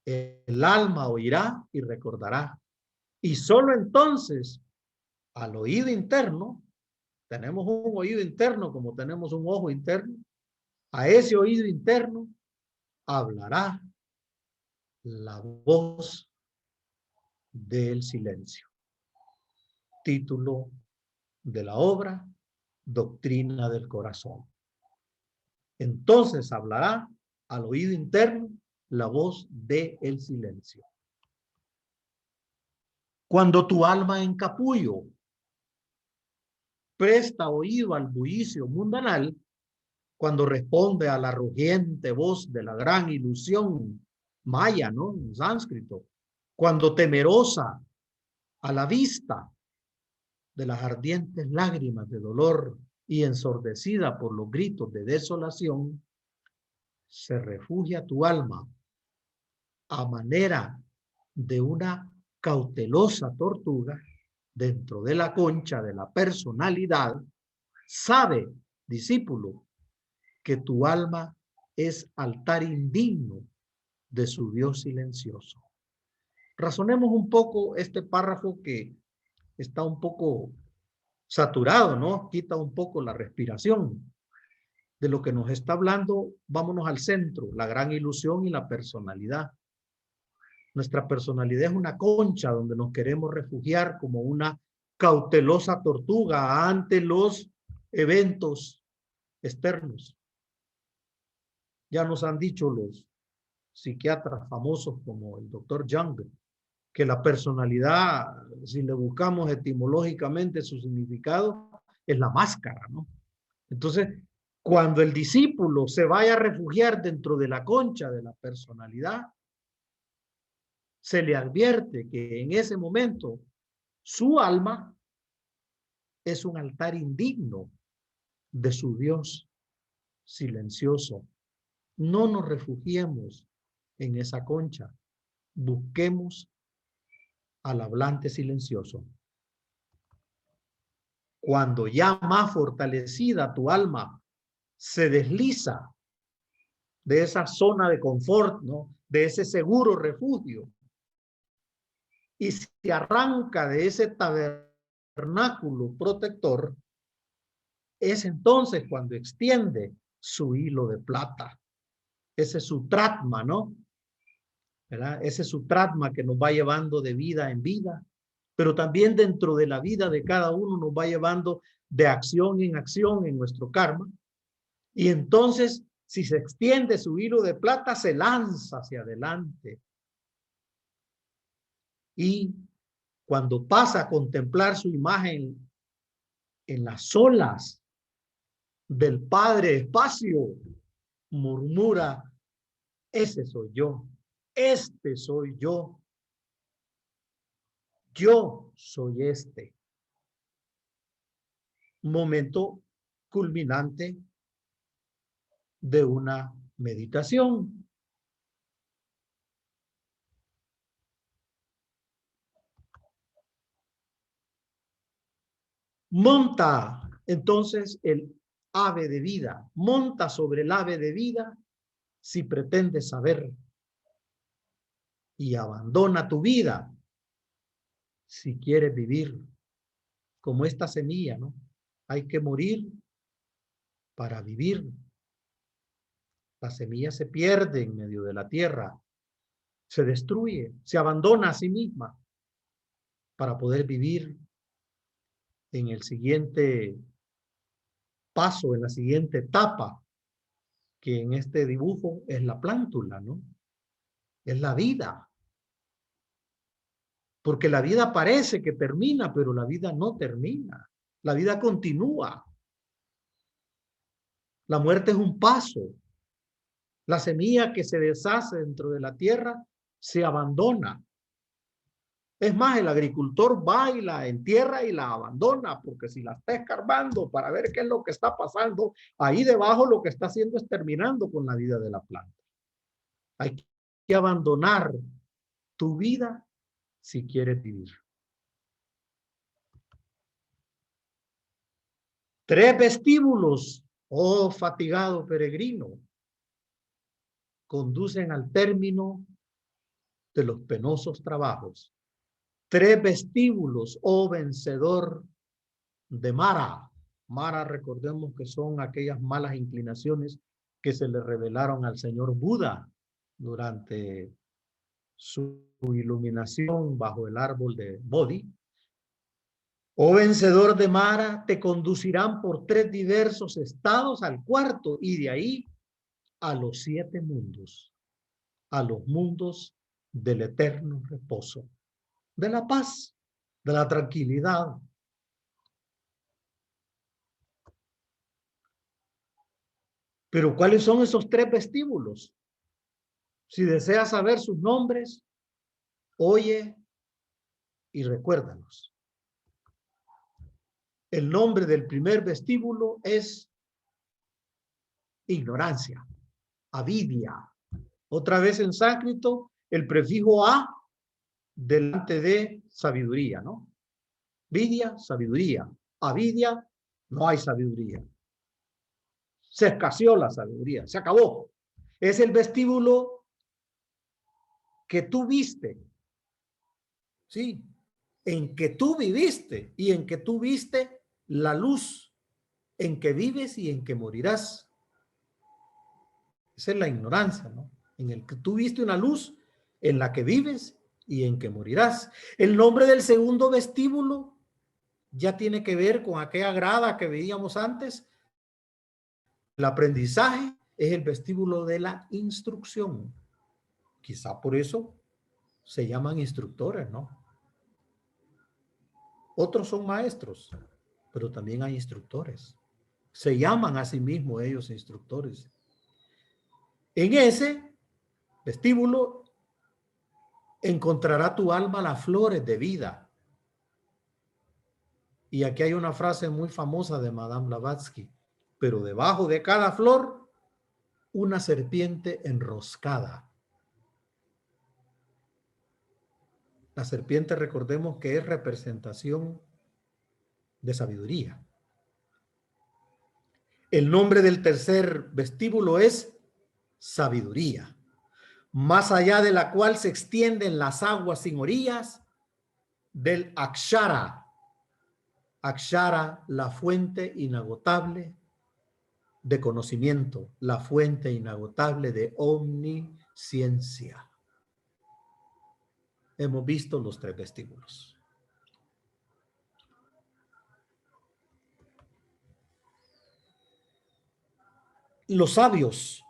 el alma oirá y recordará Y solo entonces, al oído interno, tenemos un oído interno como tenemos un ojo interno, a ese oído interno hablará la voz del silencio. Título de la obra, Doctrina del Corazón. Entonces hablará al oído interno la voz del silencio. Cuando tu alma en capullo presta oído al bullicio mundanal, cuando responde a la rugiente voz de la gran ilusión maya, ¿no? En sánscrito, cuando temerosa a la vista de las ardientes lágrimas de dolor y ensordecida por los gritos de desolación, se refugia tu alma a manera de una cautelosa tortuga dentro de la concha de la personalidad. Sabe, discípulo, que tu alma es altar indigno de su Dios silencioso. Razonemos un poco este párrafo que está un poco saturado, ¿no? Quita un poco la respiración de lo que nos está hablando. Vámonos al centro, la gran ilusión y la personalidad. Nuestra personalidad es una concha donde nos queremos refugiar como una cautelosa tortuga ante los eventos externos. Ya nos han dicho los psiquiatras famosos como el doctor Jung, que la personalidad, si le buscamos etimológicamente su significado, es la máscara, ¿no? Entonces, cuando el discípulo se vaya a refugiar dentro de la concha de la personalidad, se le advierte que en ese momento su alma es un altar indigno de su Dios silencioso. No nos refugiemos en esa concha. Busquemos al hablante silencioso. Cuando ya más fortalecida tu alma se desliza de esa zona de confort, ¿no? De ese seguro refugio, y se arranca de ese tabernáculo protector, es entonces cuando extiende su hilo de plata. Ese es su tratma, ¿no? ¿Verdad? Ese es su tratma que nos va llevando de vida en vida, pero también dentro de la vida de cada uno nos va llevando de acción en acción en nuestro karma. Y entonces, si se extiende su hilo de plata, se lanza hacia adelante. Y cuando pasa a contemplar su imagen en las olas del Padre Espacio, murmura: ese soy yo, este soy yo soy este. Momento culminante de una meditación. Monta entonces el ave de vida, monta sobre el ave de vida si pretendes saber, y abandona tu vida si quieres vivir, como esta semilla, ¿no? Hay que morir para vivir. La semilla se pierde en medio de la tierra, se destruye, se abandona a sí misma para poder vivir en el siguiente paso, en la siguiente etapa, que en este dibujo es la plántula, ¿no? Es la vida. Porque la vida parece que termina, pero la vida no termina. La vida continúa. La muerte es un paso. La semilla que se deshace dentro de la tierra se abandona. Es más, el agricultor va y la entierra y la abandona, porque si la está escarbando para ver qué es lo que está pasando, ahí debajo lo que está haciendo es terminando con la vida de la planta. Hay que abandonar tu vida si quieres vivir. 3 vestíbulos, oh fatigado peregrino, conducen al término de los penosos trabajos. 3 vestíbulos, oh vencedor de Mara. Mara, recordemos que son aquellas malas inclinaciones que se le revelaron al señor Buda durante su iluminación bajo el árbol de Bodhi. Oh vencedor de Mara, te conducirán por 3 diversos estados al cuarto y de ahí a los 7 mundos, a los mundos del eterno reposo, de la paz, de la tranquilidad. Pero ¿cuáles son esos 3 vestíbulos? Si deseas saber sus nombres, oye y recuérdalos. El nombre del primer vestíbulo es ignorancia, avidia. Otra vez en sánscrito, el prefijo a delante de sabiduría, ¿no? Vidia, sabiduría. Avidia, no hay sabiduría. Se escaseó la sabiduría, se acabó. Es el vestíbulo que tú viste, ¿sí? En que tú viviste y en que tú viste la luz en que vives y en que morirás. Esa es la ignorancia, ¿no? En el que tú viste una luz en la que vives y en que morirás. El nombre del segundo vestíbulo ya tiene que ver con aquella grada que veíamos antes. El aprendizaje es el vestíbulo de la instrucción. Quizá por eso se llaman instructores, ¿no? Otros son maestros, pero también hay instructores. Se llaman a sí mismos ellos instructores. En ese vestíbulo encontrará tu alma las flores de vida. Y aquí hay una frase muy famosa de Madame Blavatsky. Pero debajo de cada flor, una serpiente enroscada. La serpiente, recordemos que es representación de sabiduría. El nombre del tercer vestíbulo es sabiduría, más allá de la cual se extienden las aguas sin orillas del Akshara. Akshara, la fuente inagotable de conocimiento, la fuente inagotable de omnisciencia. Hemos visto los 3 vestíbulos. Los sabios,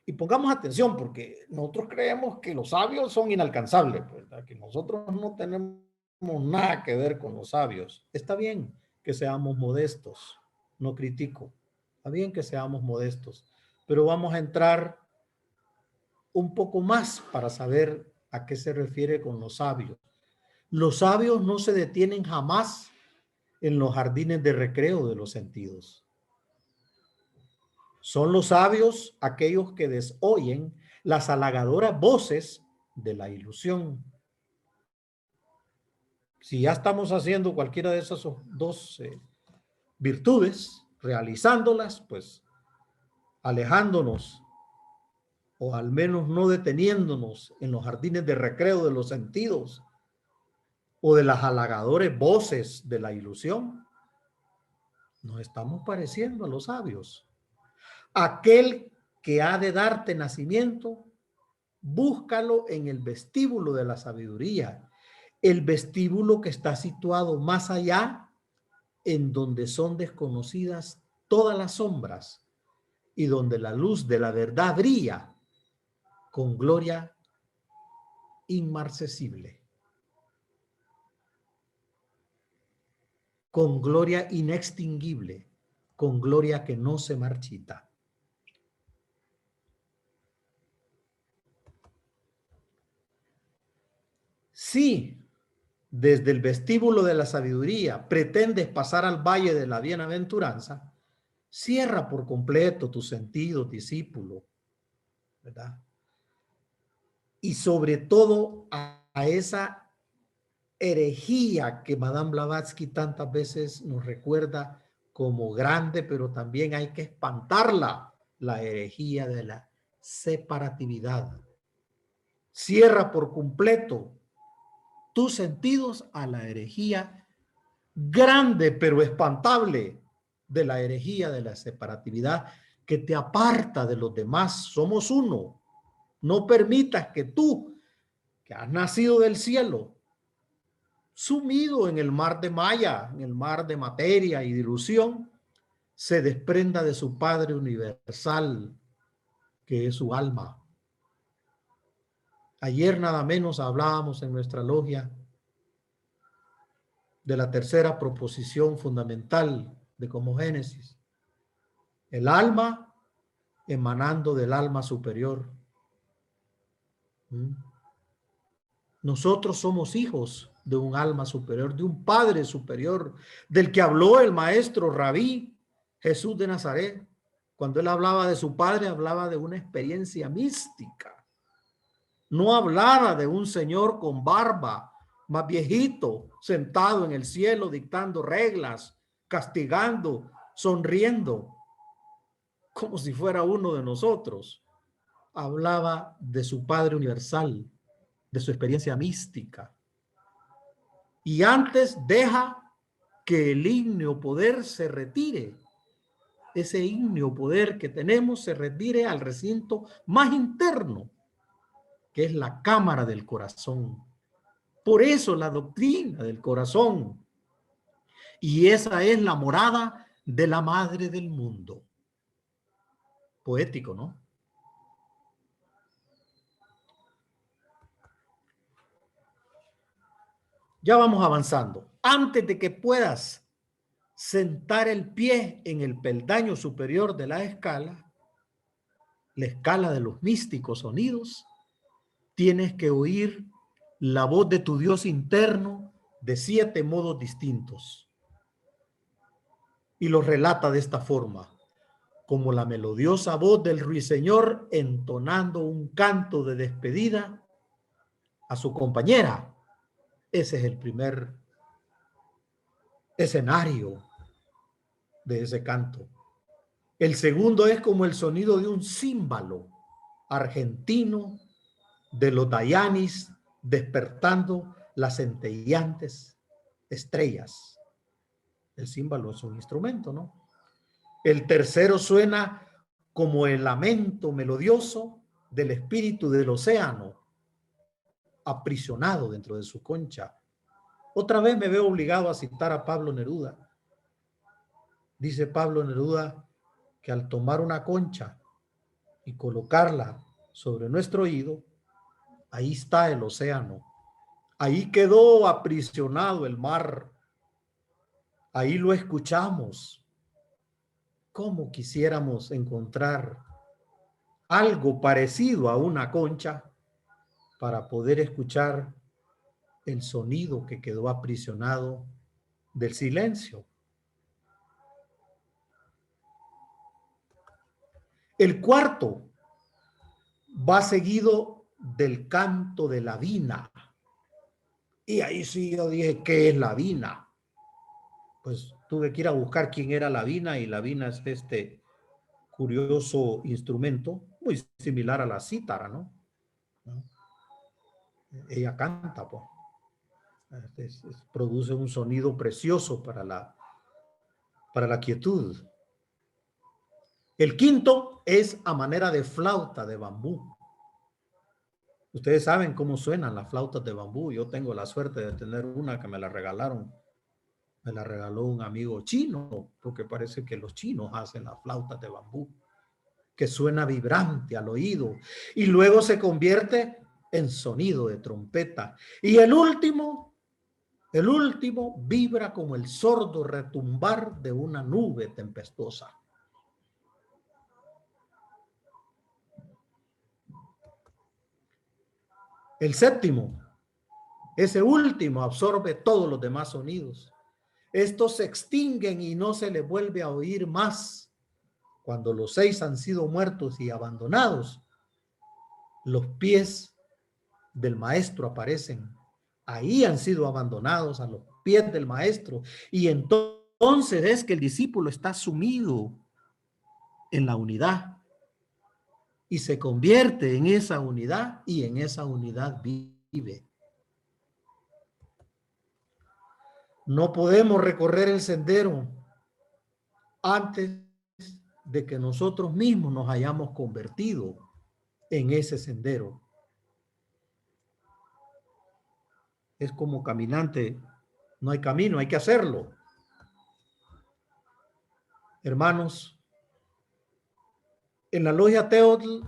y pongamos atención porque nosotros creemos que los sabios son inalcanzables, ¿verdad? Que nosotros no tenemos nada que ver con los sabios. Está bien que seamos modestos, no critico. Está bien que seamos modestos, pero vamos a entrar un poco más para saber a qué se refiere con los sabios. Los sabios no se detienen jamás en los jardines de recreo de los sentidos. Son los sabios aquellos que desoyen las halagadoras voces de la ilusión. Si ya estamos haciendo cualquiera de esas 2 virtudes, realizándolas, pues alejándonos o al menos no deteniéndonos en los jardines de recreo de los sentidos o de las halagadoras voces de la ilusión, nos estamos pareciendo a los sabios. Aquel que ha de darte nacimiento, búscalo en el vestíbulo de la sabiduría, el vestíbulo que está situado más allá, en donde son desconocidas todas las sombras y donde la luz de la verdad brilla con gloria inmarcesible, con gloria inextinguible, con gloria que no se marchita. Si desde el vestíbulo de la sabiduría pretendes pasar al valle de la bienaventuranza, cierra por completo tus sentidos, discípulo, ¿verdad? Y sobre todo a esa herejía que Madame Blavatsky tantas veces nos recuerda como grande, pero también hay que espantarla, la herejía de la separatividad. Cierra por completo tus sentidos a la herejía grande pero espantable de la herejía de la separatividad que te aparta de los demás. Somos uno. No permitas que tú, que has nacido del cielo, sumido en el mar de Maya, en el mar de materia y de ilusión, se desprenda de su Padre universal, que es su alma. Ayer nada menos hablábamos en nuestra logia de la tercera proposición fundamental de Cosmogénesis. El alma emanando del alma superior. Nosotros somos hijos de un alma superior, de un Padre superior, del que habló el maestro Rabí Jesús de Nazaret. Cuando él hablaba de su Padre, hablaba de una experiencia mística. No hablaba de un señor con barba, más viejito, sentado en el cielo, dictando reglas, castigando, sonriendo, como si fuera uno de nosotros. Hablaba de su Padre universal, de su experiencia mística. Y antes deja que el ígneo poder se retire. Ese ígneo poder que tenemos se retire al recinto más interno, que es la cámara del corazón. Por eso la doctrina del corazón. Y esa es la morada de la madre del mundo. Poético, ¿no? Ya vamos avanzando. Antes de que puedas sentar el pie en el peldaño superior de la escala de los místicos sonidos, tienes que oír la voz de tu Dios interno de 7 modos distintos. Y lo relata de esta forma, como la melodiosa voz del ruiseñor entonando un canto de despedida a su compañera. Ese es el primer escenario de ese canto. El segundo es como el sonido de un címbalo argentino de los Dayanis despertando las centelleantes estrellas. El címbalo es un instrumento, ¿no? El tercero suena como el lamento melodioso del espíritu del océano, aprisionado dentro de su concha. Otra vez me veo obligado a citar a Pablo Neruda. Dice Pablo Neruda que al tomar una concha y colocarla sobre nuestro oído, ahí está el océano. Ahí quedó aprisionado el mar. Ahí lo escuchamos. ¿Cómo quisiéramos encontrar algo parecido a una concha para poder escuchar el sonido que quedó aprisionado del silencio? El cuarto va seguido del canto de la vina. Y ahí sí yo dije, ¿qué es la vina? Pues tuve que ir a buscar quién era la vina, y la vina es este curioso instrumento, muy similar a la cítara, ¿no? Ella canta, pues. Produce un sonido precioso para la quietud. El quinto es a manera de flauta de bambú. Ustedes saben cómo suenan las flautas de bambú. Yo tengo la suerte de tener una que me la regalaron. Me la regaló un amigo chino, porque parece que los chinos hacen las flautas de bambú, que suena vibrante al oído y luego se convierte en sonido de trompeta. Y el último vibra como el sordo retumbar de una nube tempestuosa. El séptimo, ese último, absorbe todos los demás sonidos. Estos se extinguen y no se les vuelve a oír más. Cuando los 6 han sido muertos y abandonados, los pies del maestro aparecen. Ahí han sido abandonados a los pies del maestro. Y entonces es que el discípulo está sumido en la unidad y se convierte en esa unidad, y en esa unidad vive. No podemos recorrer el sendero antes de que nosotros mismos nos hayamos convertido en ese sendero. Es como caminante, no hay camino, hay que hacerlo. Hermanos, en la logia Teotl,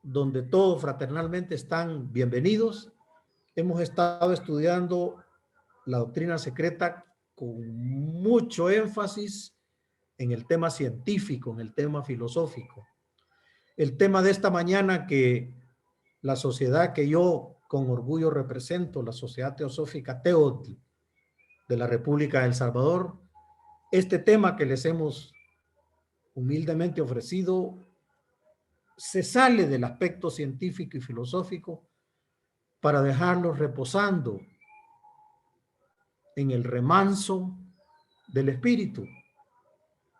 donde todos fraternalmente están bienvenidos, hemos estado estudiando la doctrina secreta con mucho énfasis en el tema científico, en el tema filosófico. El tema de esta mañana, que la sociedad que yo con orgullo represento, la Sociedad Teosófica Teotl de la República de El Salvador, este tema que les hemos humildemente ofrecido se sale del aspecto científico y filosófico para dejarlos reposando en el remanso del espíritu.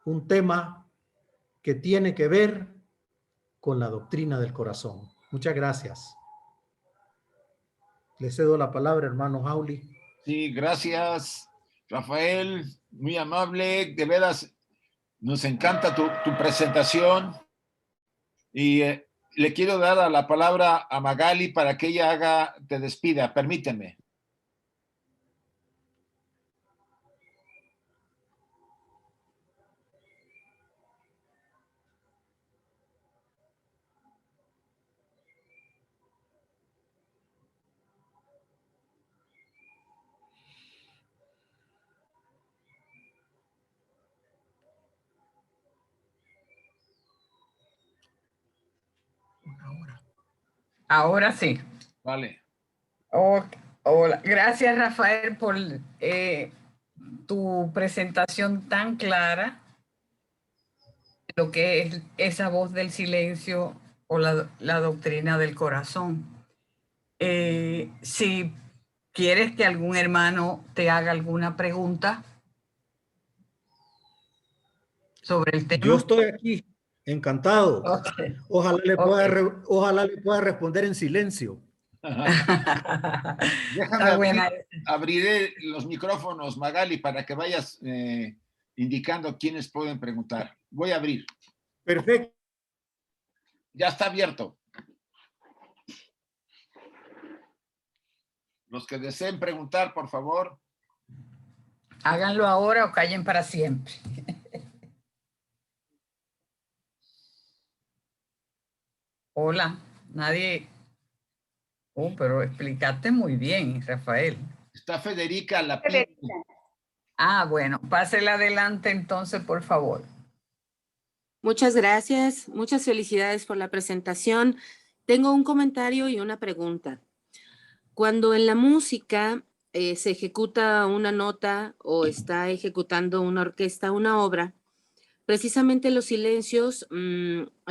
Un tema que tiene que ver con la doctrina del corazón. Muchas gracias. Le cedo la palabra, hermano Jauli. Sí, gracias, Rafael, muy amable, de veras, nos encanta tu presentación y le quiero dar la palabra a Magali para que ella te despida, permíteme. Ahora sí. Vale. Hola. Gracias, Rafael, por tu presentación tan clara de lo que es esa voz del silencio o la doctrina del corazón. Si quieres que algún hermano te haga alguna pregunta sobre el tema. Yo estoy aquí, encantado. Okay. Ojalá le pueda responder en silencio. Déjame abriré los micrófonos, Magali, para que vayas indicando quiénes pueden preguntar. Voy a abrir. Perfecto. Ya está abierto. Los que deseen preguntar, por favor. Háganlo ahora o callen para siempre. Hola, nadie. Oh, pero explicaste muy bien, Rafael. Está Federica Lapín. Ah, bueno, pásela adelante entonces, por favor. Muchas gracias, muchas felicidades por la presentación. Tengo un comentario y una pregunta. Cuando en la música se ejecuta una nota o está ejecutando una orquesta una obra, precisamente los silencios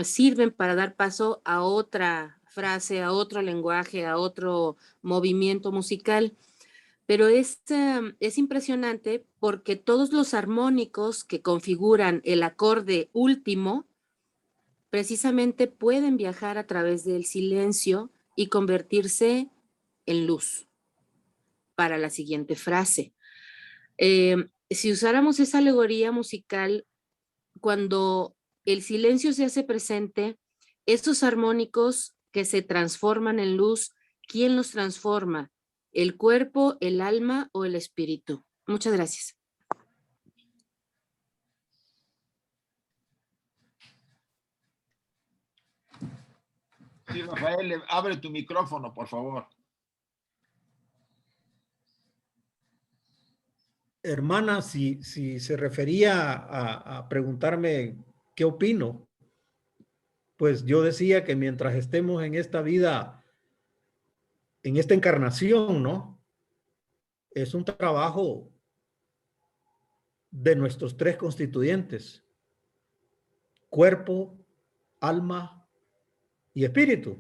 sirven para dar paso a otra frase, a otro lenguaje, a otro movimiento musical. Pero es impresionante porque todos los armónicos que configuran el acorde último precisamente pueden viajar a través del silencio y convertirse en luz para la siguiente frase. Si usáramos esa alegoría musical, cuando el silencio se hace presente, estos armónicos que se transforman en luz, ¿quién los transforma? ¿El cuerpo, el alma o el espíritu? Muchas gracias. Sí, Rafael, abre tu micrófono, por favor. Hermana, si se refería a preguntarme qué opino, pues yo decía que mientras estemos en esta vida, en esta encarnación, ¿no? Es un trabajo de nuestros tres constituyentes: cuerpo, alma y espíritu.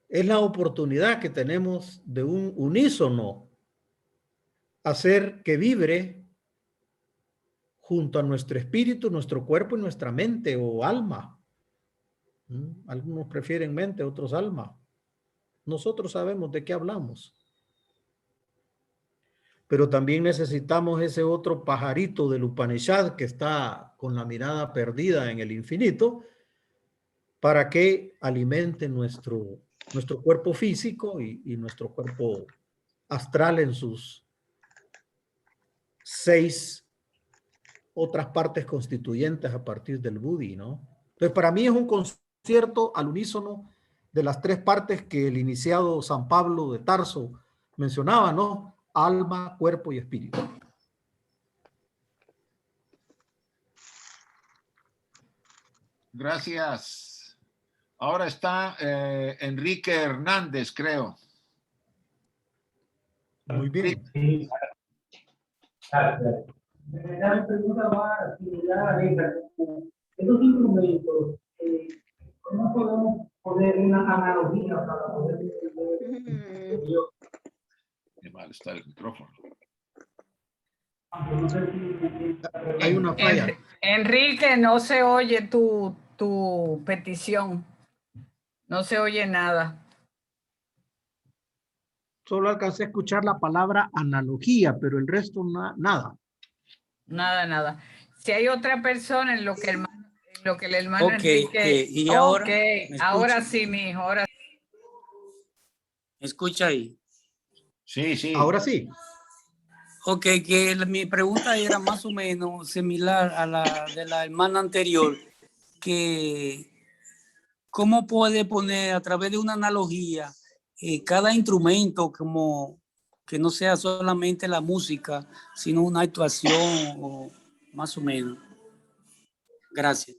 Es la oportunidad que tenemos de un unísono, hacer que vibre junto a nuestro espíritu, nuestro cuerpo y nuestra mente o alma. Algunos prefieren mente, otros alma. Nosotros sabemos de qué hablamos. pero también necesitamos ese otro pajarito del Upanishad que está con la mirada perdida en el infinito para que alimente nuestro cuerpo físico y nuestro cuerpo astral en sus 6 otras partes constituyentes a partir del Buddhi, ¿no? Entonces, para mí es un concierto al unísono de las 3 partes que el iniciado San Pablo de Tarso mencionaba, ¿no? Alma, cuerpo y espíritu. Gracias. Ahora está Enrique Hernández, creo. Muy bien. Sí. La pregunta va similar a esta. Estos instrumentos, ¿cómo podemos poner una analogía para poder entender? Qué mal está el micrófono. Hay una falla. Enrique, no se oye tu petición. No se oye nada. Solo alcancé a escuchar la palabra analogía, pero el resto nada. Nada. Si hay otra persona en lo que el hermano Enrique... ¿Y ahora? Ahora sí, mijo, ahora sí. ¿Me escucha ahí? Sí, sí. Ahora sí. Ok, que mi pregunta era más o menos similar a la de la hermana anterior, que cómo puede poner a través de una analogía cada instrumento como que no sea solamente la música, sino una actuación o más o menos. Gracias.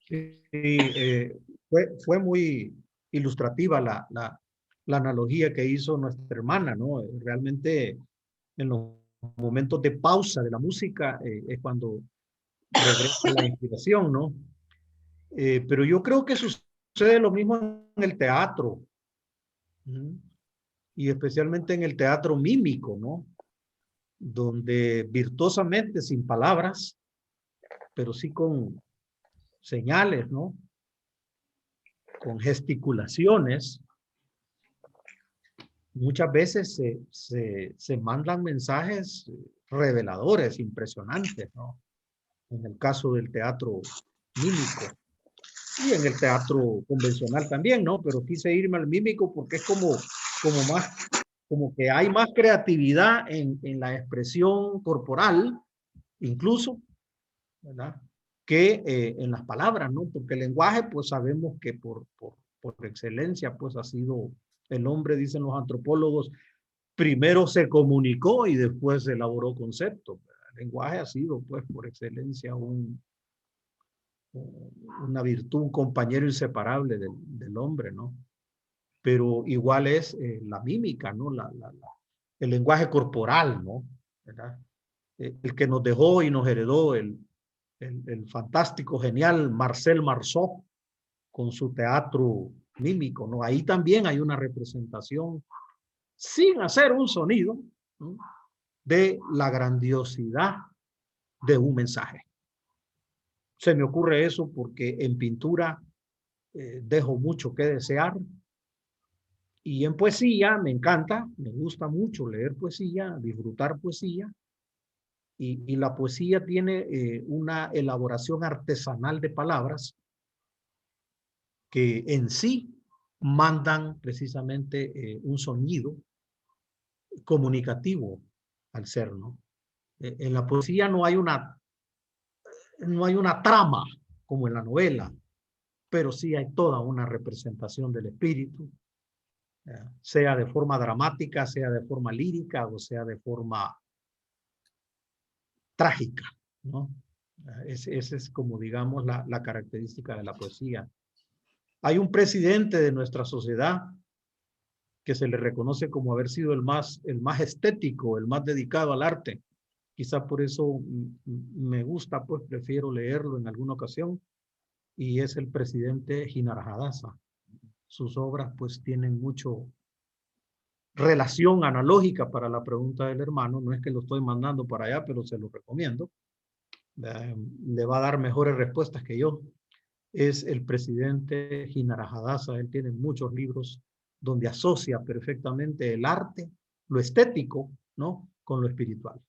Sí, fue muy ilustrativa la analogía que hizo nuestra hermana, ¿no? Realmente en los momentos de pausa de la música es cuando regresa la inspiración, ¿no? Pero yo creo que sucede lo mismo en el teatro. Y especialmente en el teatro mímico, ¿no? Donde virtuosamente, sin palabras, pero sí con señales, ¿no? Con gesticulaciones, muchas veces se mandan mensajes reveladores, impresionantes, ¿no? En el caso del teatro mímico y en el teatro convencional también, ¿no? Pero quise irme al mímico porque es como que hay más creatividad en la expresión corporal, incluso, ¿verdad? Que en las palabras, ¿no? Porque el lenguaje, pues sabemos que por excelencia, pues ha sido el hombre, dicen los antropólogos, primero se comunicó y después se elaboró conceptos. El lenguaje ha sido, pues, por excelencia una virtud, un compañero inseparable del hombre, ¿no? Pero igual es la mímica, ¿no? El lenguaje corporal, ¿no? ¿Verdad? El que nos dejó y nos heredó el fantástico, genial Marcel Marceau con su teatro mímico, ¿no? Ahí también hay una representación sin hacer un sonido, ¿no? De la grandiosidad de un mensaje. Se me ocurre eso porque en pintura dejo mucho que desear y en poesía me encanta, me gusta mucho leer poesía, disfrutar poesía y la poesía tiene una elaboración artesanal de palabras que en sí mandan precisamente un sonido comunicativo al ser, ¿no? En la poesía no hay una trama como en la novela, pero sí hay toda una representación del espíritu, sea de forma dramática, sea de forma lírica o sea de forma trágica, ¿no? Esa es como, digamos, la característica de la poesía. Hay un presidente de nuestra sociedad que se le reconoce como haber sido el más estético, el más dedicado al arte. Quizá por eso me gusta, pues prefiero leerlo en alguna ocasión, y es el presidente Jinarajadasa. Sus obras pues tienen mucho relación analógica para la pregunta del hermano. No es que lo estoy mandando para allá, pero se lo recomiendo. Le va a dar mejores respuestas que yo. Es el presidente Jinarajadasa. Él tiene muchos libros donde asocia perfectamente el arte lo estético, ¿no? Con lo espiritual.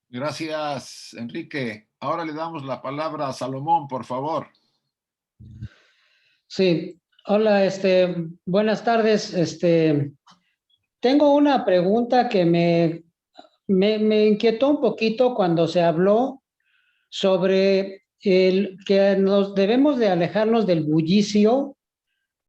Gracias, Enrique. Ahora le damos la palabra a Salomón, por favor. Sí, hola, buenas tardes. Tengo una pregunta que me inquietó un poquito cuando se habló sobre que nos debemos de alejarnos del bullicio